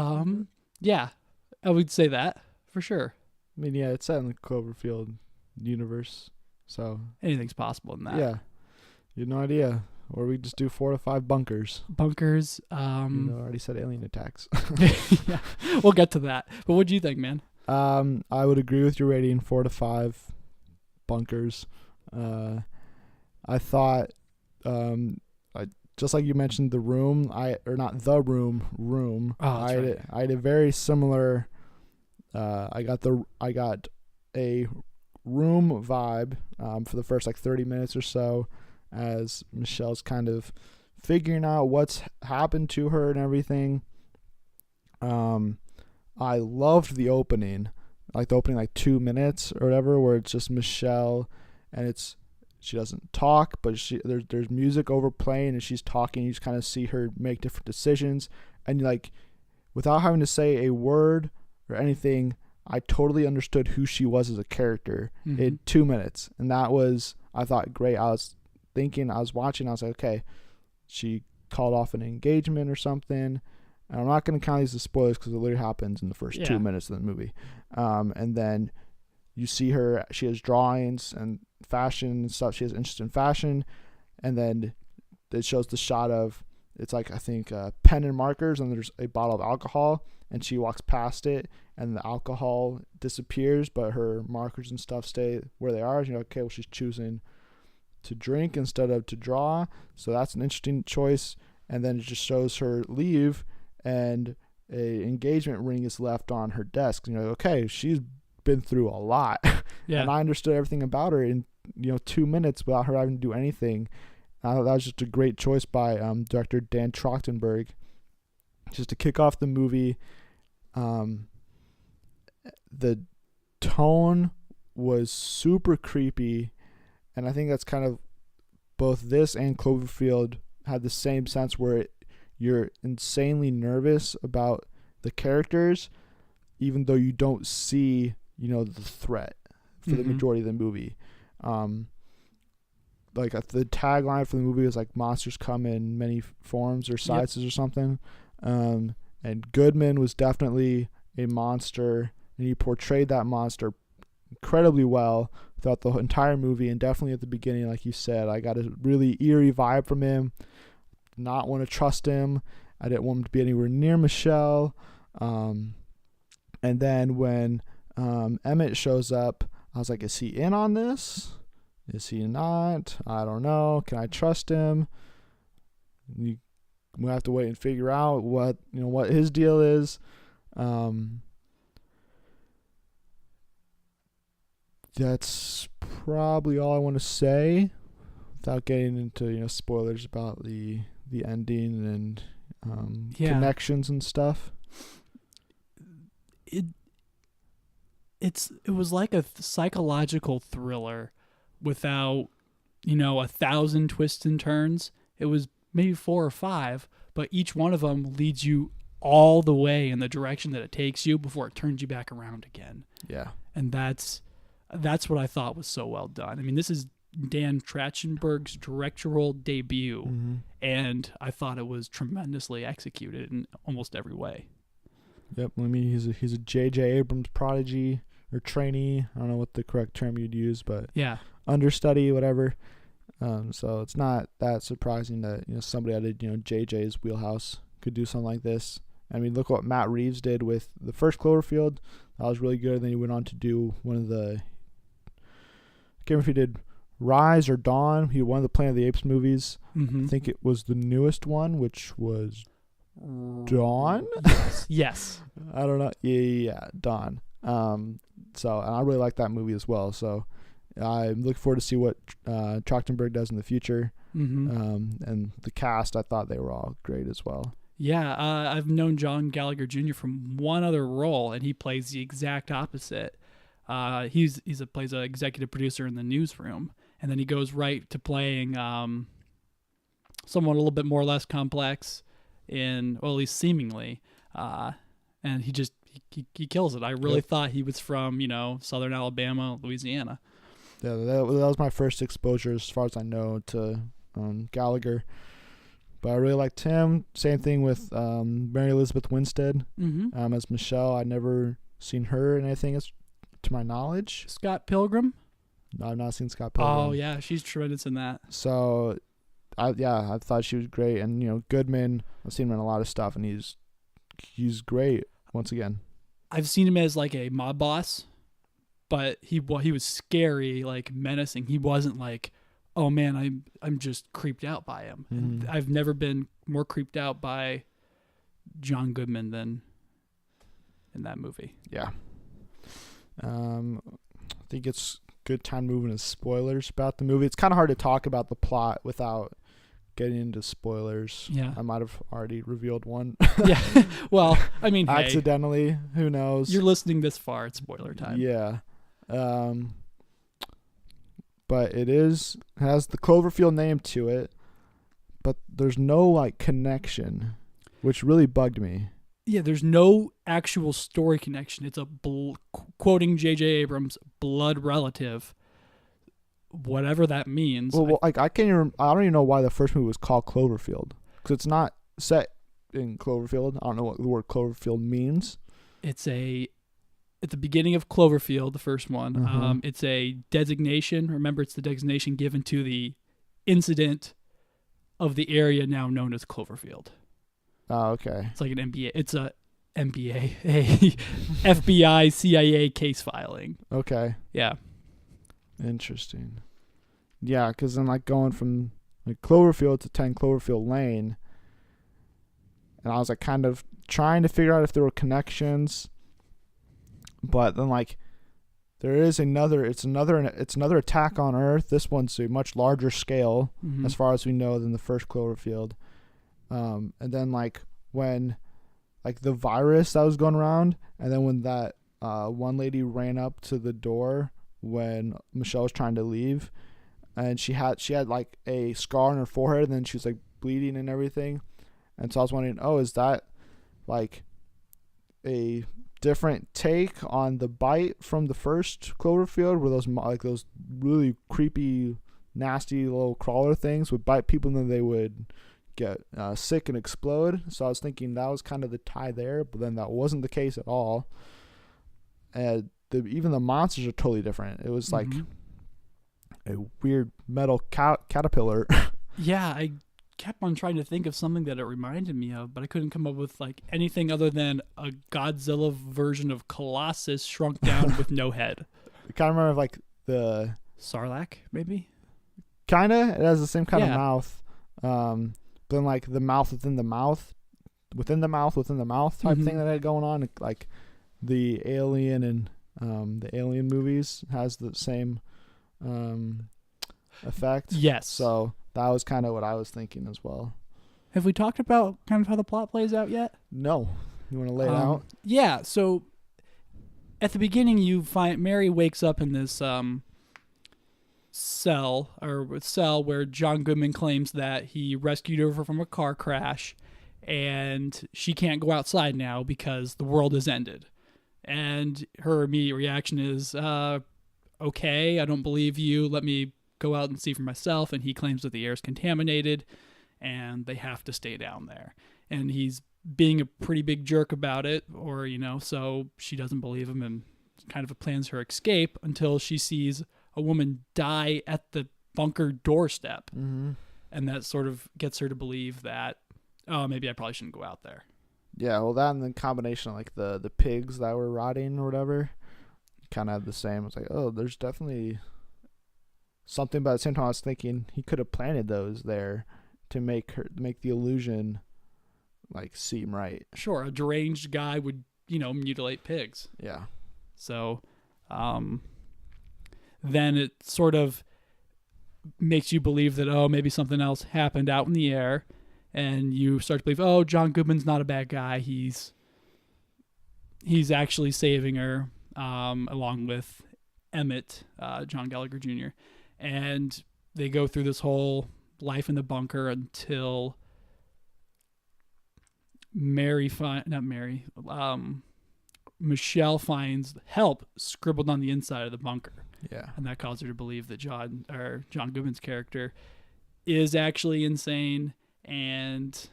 yeah, I would say that for sure.
I mean, yeah, it's set in the Cloverfield universe, so
Anything's possible in that.
yeah, you have no idea. Or we just do 4 to 5 bunkers.
Bunkers.
I already said alien attacks.
Yeah, we'll get to that. But what do you think, man?
I would agree with your rating, 4 to 5 bunkers. I thought, just like you mentioned, The Room, Room.
Oh, that's right.
I had a very similar. I got a Room vibe for the first 30 minutes or so, as Michelle's kind of figuring out what's happened to her and everything. I loved the opening. like the opening like 2 minutes or whatever, where it's just Michelle, and she doesn't talk, but there's music overplaying and she's talking. You just kind of see her make different decisions, and like without having to say a word or anything, I totally understood who she was as a character in 2 minutes, and that was, I thought, great. I was watching, I was like, okay, she called off an engagement or something. And I'm not going to count these as spoilers because it literally happens in the first 2 minutes of the movie. And then you see her, she has drawings and fashion and stuff. She has interest in fashion. And then it shows the shot of, it's like, I think, pen and markers, and there's a bottle of alcohol, and she walks past it, and the alcohol disappears, but her markers and stuff stay where they are. And you're like, okay, well, she's choosing to drink instead of to draw. So that's an interesting choice. And then it just shows her leave, and a engagement ring is left on her desk. And you're like, okay, she's been through a lot.
Yeah.
And I understood everything about her in 2 minutes without her having to do anything. I thought that was just a great choice by director Dan Trachtenberg, just to kick off the movie. The tone was super creepy, and I think that's kind of both this and Cloverfield had the same sense, where you're insanely nervous about the characters, even though you don't see, the threat for the majority of the movie. Like the tagline for the movie was like, monsters come in many forms or sizes or something. And Goodman was definitely a monster, and he portrayed that monster incredibly well throughout the entire movie, and definitely at the beginning, like you said, I got a really eerie vibe from him. Not want to trust him. I didn't want him to be anywhere near Michelle. And then when Emmett shows up, I was like, is he in on this? Is he not? I don't know. Can I trust him? We'll have to wait and figure out what his deal is. That's probably all I want to say without getting into spoilers about the ending and connections and stuff.
It was like a psychological thriller without 1,000 twists and turns. It was maybe 4 or 5, but each one of them leads you all the way in the direction that it takes you before it turns you back around again.
Yeah.
And that's what I thought was so well done. I mean, this is Dan Trachtenberg's directorial debut, and I thought it was tremendously executed in almost every way. Yep.
I mean, he's a J.J. Abrams prodigy or trainee. I don't know what the correct term you'd use, but understudy, whatever. So it's not that surprising that somebody out of J.J.'s wheelhouse could do something like this. I mean, look what Matt Reeves did with the first Cloverfield. That was really good. And then he went on to do one of the, I can't remember if he did Rise or Dawn. He one of the Planet of the Apes movies. I think it was the newest one, which was Dawn.
Yes.
I don't know. Yeah, Dawn. So and I really like that movie as well. So I'm looking forward to see what Trachtenberg does in the future. And the cast, I thought they were all great as well.
Yeah, I've known John Gallagher Jr. from one other role, and he plays the exact opposite. He plays an executive producer in the newsroom, and then he goes right to playing someone a little bit more or less complex at least seemingly. And he kills it. I really thought he was from, Southern Alabama, Louisiana.
Yeah, that was my first exposure, as far as I know, to Gallagher. But I really liked him. Same thing with Mary Elizabeth Winstead as Michelle. I'd never seen her in anything, to my knowledge.
Scott Pilgrim?
No, I've not seen Scott Pilgrim.
Oh, yeah, she's tremendous in that.
So, I thought she was great. And, Goodman, I've seen him in a lot of stuff, and he's great once again.
I've seen him as like a mob boss, but he was scary, like menacing. He wasn't like, oh man, I'm just creeped out by him. And I've never been more creeped out by John Goodman than in that movie.
Yeah. I think it's good time moving to spoilers about the movie. It's kind of hard to talk about the plot without getting into spoilers.
Yeah.
I might have already revealed one.
Yeah. Well, I mean, hey,
accidentally. Who knows?
you're listening this far. It's spoiler time.
Yeah. But it has the Cloverfield name to it, but there's no like connection, which really bugged me.
Yeah, there's no actual story connection. It's a quoting J.J. Abrams, blood relative, whatever that means.
Well, like I don't even know why the first movie was called Cloverfield, because it's not set in Cloverfield. I don't know what the word Cloverfield means.
It's at the beginning of Cloverfield, the first one.
Mm-hmm.
It's a designation. Remember, it's the designation given to the incident of the area now known as Cloverfield.
Oh, okay.
It's like an NBA. It's a NBA, a FBI, CIA case filing.
Okay.
Yeah.
Interesting. Yeah, because then like going from like Cloverfield to 10 Cloverfield Lane, and I was like kind of trying to figure out if there were connections, but then like there is another. It's another attack on Earth. This one's a much larger scale,
Mm-hmm.
as far as we know, than the first Cloverfield. And then like when like the virus that was going around, and then when that one lady ran up to the door when Michelle was trying to leave, and she had like a scar on her forehead, and then she was like bleeding and everything. And so I was wondering, is that like a different take on the bite from the first Cloverfield, where those really creepy, nasty little crawler things would bite people and then they would get sick and explode? So I was thinking that was kind of the tie there, but then that wasn't the case at all. And even the monsters are totally different. It was like a weird metal caterpillar.
Yeah, I kept on trying to think of something that it reminded me of, but I couldn't come up with like anything other than a Godzilla version of Colossus shrunk down with no head.
I kind of remember like the
Sarlacc, maybe?
kind of. It has the same kind
Yeah.
of mouth. But then like the mouth within the mouth, within the mouth within the mouth type thing that I had going on. Like the Alien and the Alien movies has the same effect.
Yes.
So that was kind of what I was thinking as well.
Have we talked about kind of how the plot plays out yet?
No. You want to lay it out?
Yeah, so at the beginning you find Mary wakes up in this cell where John Goodman claims that he rescued her from a car crash, and she can't go outside now because the world has ended. And her immediate reaction is, okay, I don't believe you. Let me go out and see for myself. And he claims that the air is contaminated and they have to stay down there. And he's being a pretty big jerk about it, or, so she doesn't believe him and kind of plans her escape until she sees a woman die at the bunker doorstep.
Mm-hmm.
And that sort of gets her to believe that, maybe I probably shouldn't go out there.
Yeah, well, that and the combination of like the pigs that were rotting or whatever, kind of the same. It's like, there's definitely something. But at the same time, I was thinking he could have planted those there to make the illusion like seem right.
Sure, a deranged guy would, mutilate pigs.
Yeah.
So, then it sort of makes you believe that, maybe something else happened out in the air. And you start to believe, John Goodman's not a bad guy. He's actually saving her, along with Emmett, John Gallagher Jr. And they go through this whole life in the bunker until Michelle finds help scribbled on the inside of the bunker.
Yeah.
And that causes her to believe that John Goodman's character is actually insane. And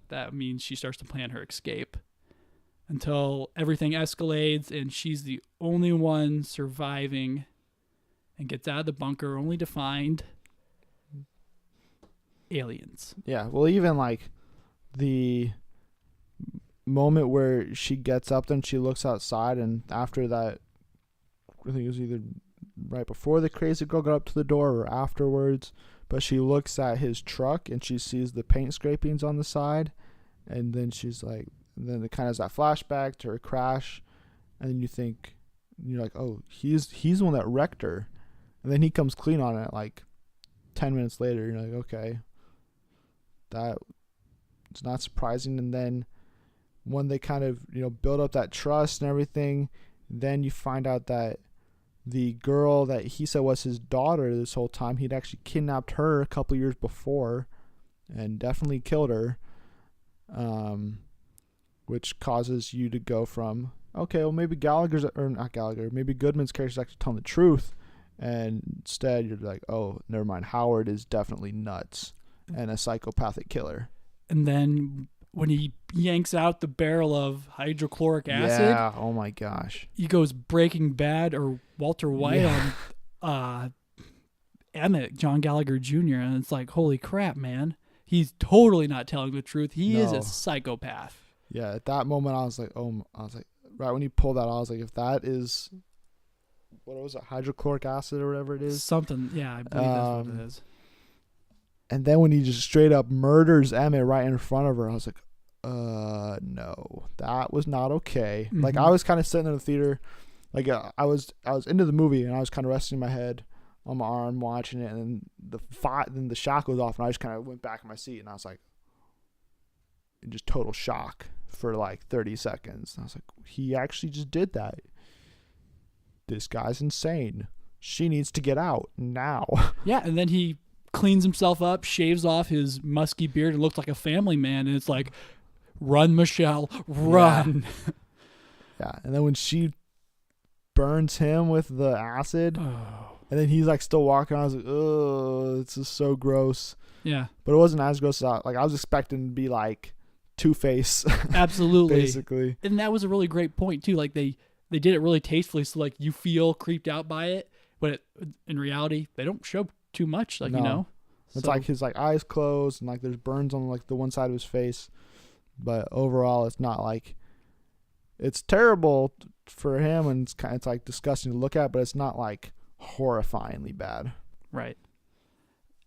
that means she starts to plan her escape until everything escalates and she's the only one surviving and gets out of the bunker only to find aliens.
Yeah. Well, even like the moment where she gets up and she looks outside, and after that, I think it was either right before the crazy girl got up to the door or afterwards, but she looks at his truck and she sees the paint scrapings on the side, and then she's like, and then it kind of has that flashback to her crash, and then you're like, he's the one that wrecked her, and then he comes clean on it like 10 minutes later. You're like, okay, that it's not surprising. And then when they kind of, build up that trust and everything, then you find out that the girl that he said was his daughter this whole time, he'd actually kidnapped her a couple years before and definitely killed her, which causes you to go from, okay, well, maybe maybe Goodman's character's actually telling the truth, and instead you're like, oh, never mind, Howard is definitely nuts and a psychopathic killer.
And then when he yanks out the barrel of hydrochloric acid,
yeah, oh my gosh,
he goes Breaking Bad or Walter White on Emmett, John Gallagher Jr., and it's like, holy crap, man. He's totally not telling the truth. He is a psychopath.
Yeah, at that moment, I was like, right when you pulled that, I was like, if that is, what was it, hydrochloric acid or whatever it is?
Something, yeah, I believe that's what it is.
And then when he just straight up murders Emmett right in front of her, I was like, no, that was not okay. Mm-hmm. Like, I was kind of sitting in the theater, like, I was into the movie, and I was kind of resting my head on my arm watching it, and then the shock goes off, and I just kind of went back in my seat, and I was like, in just total shock for like 30 seconds. And I was like, he actually just did that. This guy's insane. She needs to get out now.
Yeah, and then he cleans himself up, shaves off his musky beard, and looks like a family man, and it's like, run, Michelle, run.
Yeah, and then when she burns him with the acid, and then he's like still walking around, I was like, oh, this is so gross.
Yeah.
But it wasn't as gross as I was expecting to be like Two-Face.
Absolutely.
Basically.
And that was a really great point too. Like they did it really tastefully, so like you feel creeped out by it, but in reality they don't show too much, like, no.
It's like his like eyes closed, and like there's burns on like the one side of his face, but overall it's not like, it's terrible for him, and it's like disgusting to look at, but it's not like horrifyingly bad.
Right.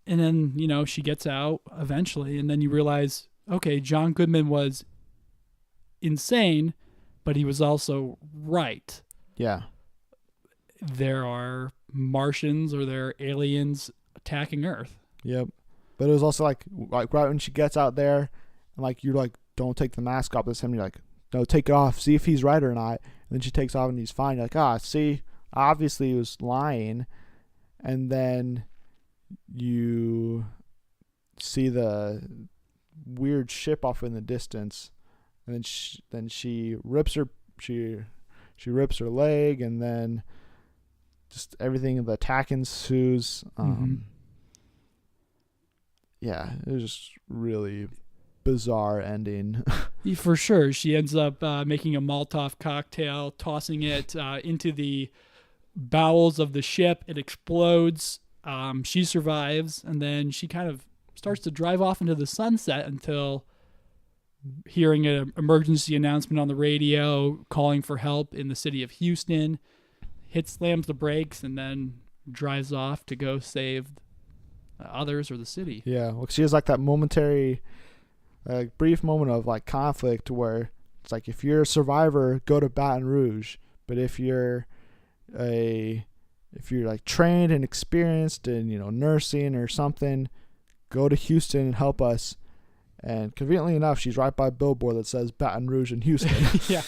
And then, she gets out eventually, and then you realize, okay, John Goodman was insane, but he was also right.
Yeah.
There are Martians, or there are aliens attacking Earth.
Yep. But it was also like right when she gets out there, and like you're like, don't take the mask off this him. You're like, no, take it off. See if he's right or not. And then she takes off and he's fine. You're like, see, obviously he was lying. And then you see the weird ship off in the distance, and then she rips her rips her leg, and then just everything, the attack ensues. Yeah, it was just really bizarre ending.
For sure. She ends up making a Molotov cocktail, tossing it into the bowels of the ship. It explodes. She survives, and then she kind of starts to drive off into the sunset until hearing an emergency announcement on the radio calling for help in the city of Houston, slams the brakes, and then drives off to go save others or the city. Yeah,
well, she has like that momentary, brief moment of like conflict where it's like, if you're a survivor, go to Baton Rouge, but if you're like trained and experienced in nursing or something, go to Houston and help us. And conveniently enough, she's right by a billboard that says Baton Rouge in Houston.
Yeah.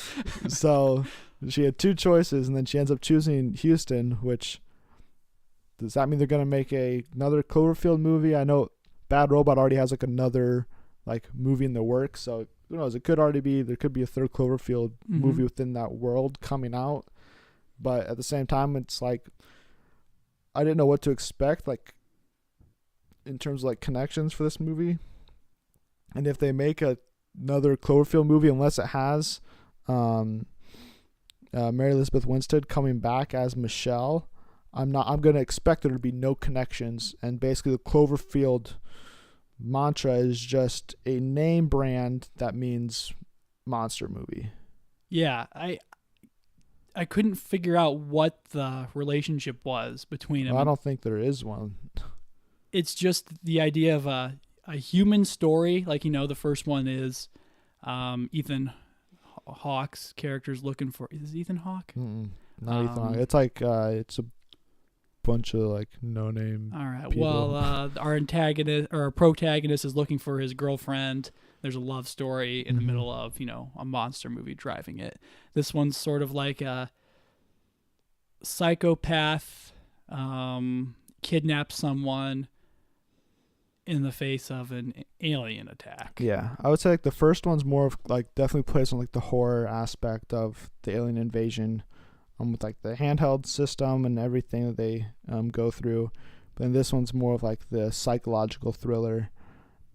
So she had two choices, and then she ends up choosing Houston, which, does that mean they're going to make another Cloverfield movie? I know Bad Robot already has like another like movie in the works, so who knows? There could be a third Cloverfield movie within that world coming out. But at the same time, it's like, I didn't know what to expect, like in terms of like connections for this movie. And if they make another Cloverfield movie, unless it has Mary Elizabeth Winstead coming back as Michelle, I'm going to expect there to be no connections. And basically the Cloverfield mantra is just a name brand that means monster movie.
Yeah, I couldn't figure out what the relationship was between them.
Well, I don't think there is one.
It's just the idea of a human story. Like, the first one is Ethan Hawke's character's looking for... Is it Ethan Hawke?
Not Ethan Hawke. It's like, it's bunch of like no name.
All right.
people.
Well, our antagonist or our protagonist is looking for his girlfriend. There's a love story in the middle of, a monster movie driving it. This one's sort of like a psychopath kidnaps someone in the face of an alien attack.
Yeah, I would say like the first one's more of like definitely plays on like the horror aspect of the alien invasion, with like the handheld system and everything that they go through. But then this one's more of like the psychological thriller.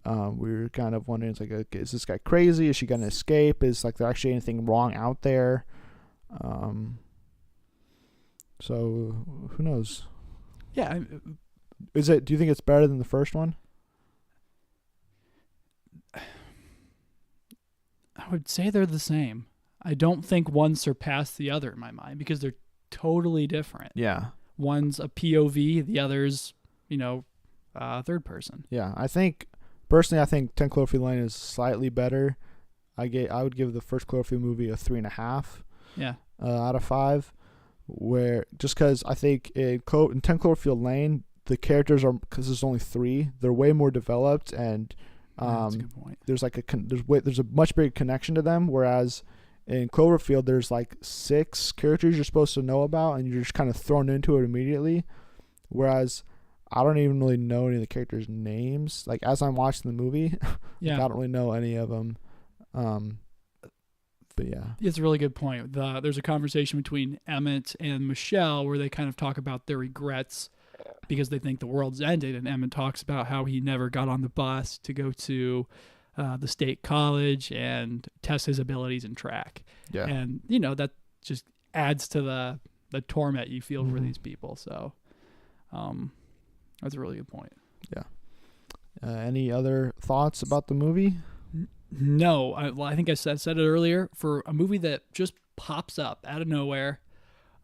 We were kind of wondering, it's like, is this guy crazy? Is she gonna escape? Is like there actually anything wrong out there? So who knows?
Yeah.
Do you think it's better than the first one?
I would say they're the same. I don't think one surpassed the other in my mind because they're totally different.
Yeah.
One's a POV, the other's, third person.
Yeah, I think 10 Cloverfield Lane is slightly better. I would give the first Cloverfield movie a 3.5.
Yeah.
Out of 5. Where just because I think in 10 Cloverfield Lane the characters are, because there's only 3, they're way more developed, and
that's a good point.
there's like there's a much bigger connection to them. Whereas in Cloverfield there's like 6 characters you're supposed to know about, and you're just kind of thrown into it immediately. Whereas I don't even really know any of the characters' names. Like as I'm watching the movie,
Yeah.
I don't really know any of them. But yeah,
It's a really good point. There's a conversation between Emmett and Michelle where they kind of talk about their regrets because they think the world's ended, and Emmett talks about how he never got on the bus to go to the state college and test his abilities in track.
yeah,
And that just adds to the torment you feel for these people. So that's a really good point.
yeah. Any other thoughts about the movie?
No, I think I said it earlier. For a movie that just pops up out of nowhere,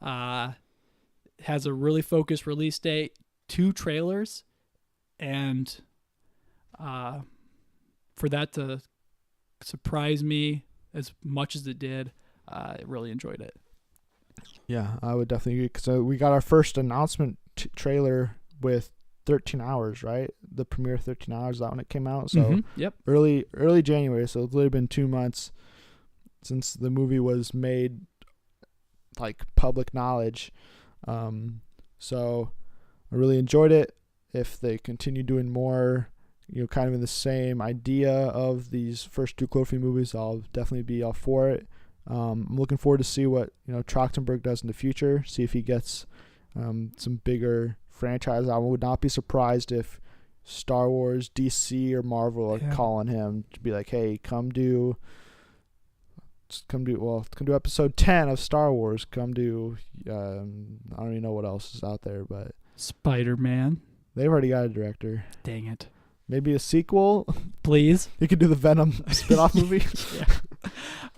has a really focused release date, 2 trailers, and for that to surprise me as much as it did, I really enjoyed it.
Yeah, I would definitely agree. So we got our first announcement trailer with 13 hours, right? The premiere 13 hours, that when it came out. So
Yep.
early January. So it's literally been 2 months since the movie was made like public knowledge. So I really enjoyed it. If they continue doing more, kind of in the same idea of these first 2 Cloverfield movies, I'll definitely be all for it. I'm looking forward to see what Trachtenberg does in the future. See if he gets some bigger franchise. I would not be surprised if Star Wars, DC, or Marvel are calling him to be like, "Hey, come do episode 10 of Star Wars. Come do I don't even know what else is out there, but
Spider-Man.
they've already got a director.
Dang it.
Maybe a sequel.
Please.
You could do the Venom spin-off movie.
Yeah.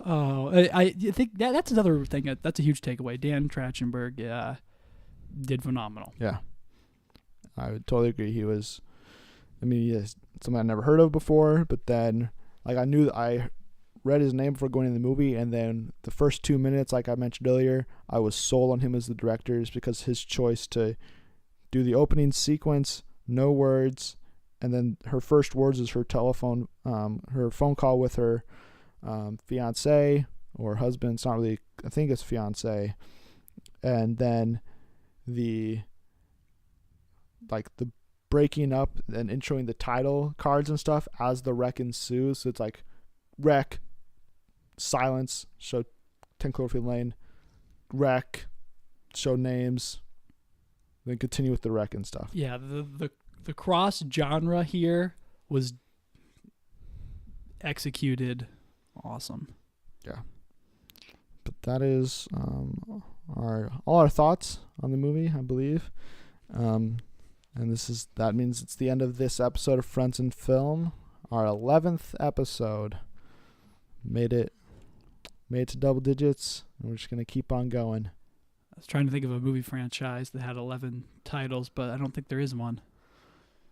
Oh, I think that's another thing. That's a huge takeaway. Dan Trachtenberg did phenomenal.
Yeah. I would totally agree. He was, he is something I never heard of before, but then like I read his name before going in the movie, and then the first 2 minutes, like I mentioned earlier, I was sold on him as the director because his choice to do the opening sequence, no words, and then her first words is her phone call with her fiance or husband. It's not really, I think it's fiance, and then the breaking up and introing the title cards and stuff as the wreck ensues. So it's like wreck, silence, show 10 Cloverfield Lane, wreck, show names, then continue with the wreck and stuff.
Yeah, the cross genre here was executed awesome.
Yeah. But that is all our thoughts on the movie, I believe. And that means it's the end of this episode of Friends in Film, our 11th episode. Made it to double digits, and we're just gonna keep on going.
I was trying to think of a movie franchise that had 11 titles, but I don't think there is one.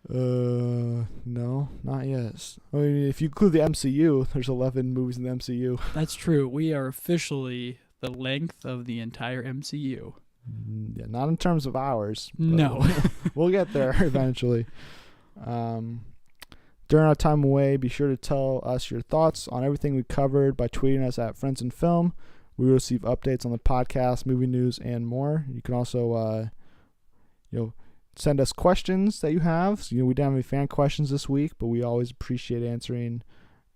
No, not yet. I mean, if you include the MCU, there's 11 movies in the MCU.
That's true. We are officially the length of the entire MCU.
Yeah, not in terms of hours. But
No.
we'll get there eventually. During our time away, be sure to tell us your thoughts on everything we covered by tweeting us at Friends and Film. We will receive updates on the podcast, movie news, and more. You can also, send us questions that you have. So, we didn't have any fan questions this week, but we always appreciate answering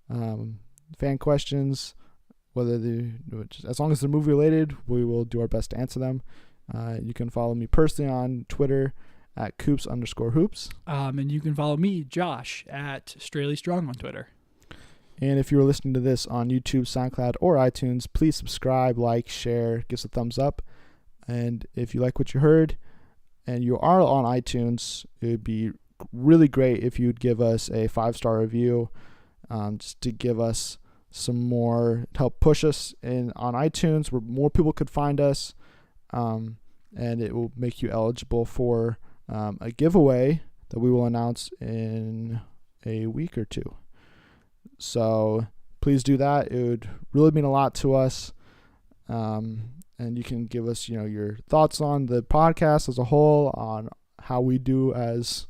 fan questions. As long as they're movie related, we will do our best to answer them. You can follow me personally on Twitter at @Coops_hoops.
And you can follow me, Josh, at Straley Strong on Twitter.
And if you're listening to this on YouTube, SoundCloud, or iTunes, please subscribe, like, share, give us a thumbs up. And if you like what you heard and you are on iTunes, it would be really great if you'd give us a 5-star review, just to give us some more, help push us in on iTunes where more people could find us. And it will make you eligible for a giveaway that we will announce in a week or two. So please do that. It would really mean a lot to us. And you can give us, your thoughts on the podcast as a whole, on how we do as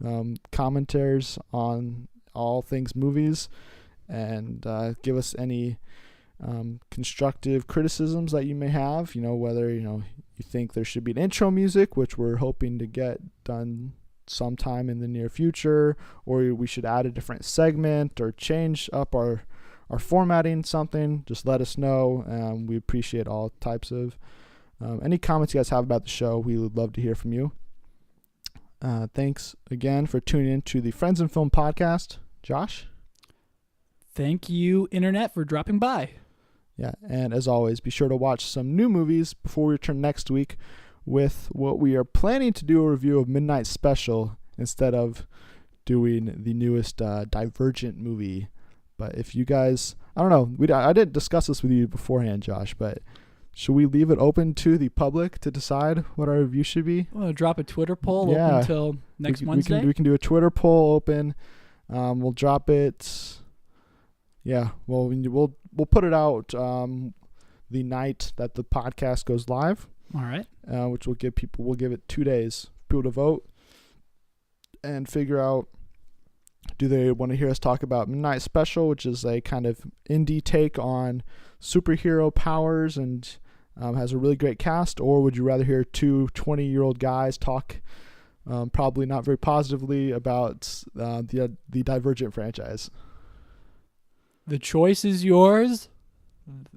commenters on all things movies, and give us any constructive criticisms that you may have. Whether you think there should be an intro music, which we're hoping to get done sometime in the near future, or we should add a different segment or change up our formatting, something, just let us know. We appreciate all types of any comments you guys have about the show. We would love to hear from you. Thanks again for tuning in to the Friends and Film podcast. Josh?
Thank you, Internet, for dropping by.
Yeah, and as always, be sure to watch some new movies before we return next week with what we are planning to do, a review of Midnight Special instead of doing the newest Divergent movie. But if you guys, I don't know, I didn't discuss this with you beforehand, Josh, but should we leave it open to the public to decide what our review should be?
We'll drop a Twitter poll open until next Wednesday.
We can do a Twitter poll open. We'll drop it. Yeah, well, we'll put it out the night that the podcast goes live.
All right.
Which we'll give it 2 days for people to vote and figure out, do they want to hear us talk about Midnight Special, which is a kind of indie take on superhero powers and has a really great cast, or would you rather hear two 20-year-old guys talk probably not very positively about the Divergent franchise?
The choice is yours.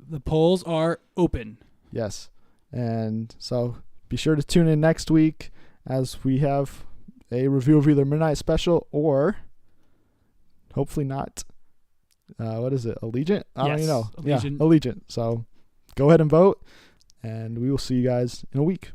The polls are open.
Yes. And so be sure to tune in next week as we have a review of either Midnight Special or hopefully not. What is it? Allegiant? I don't even know.
Allegiant.
Yeah, Allegiant. So go ahead and vote, and we will see you guys in a week.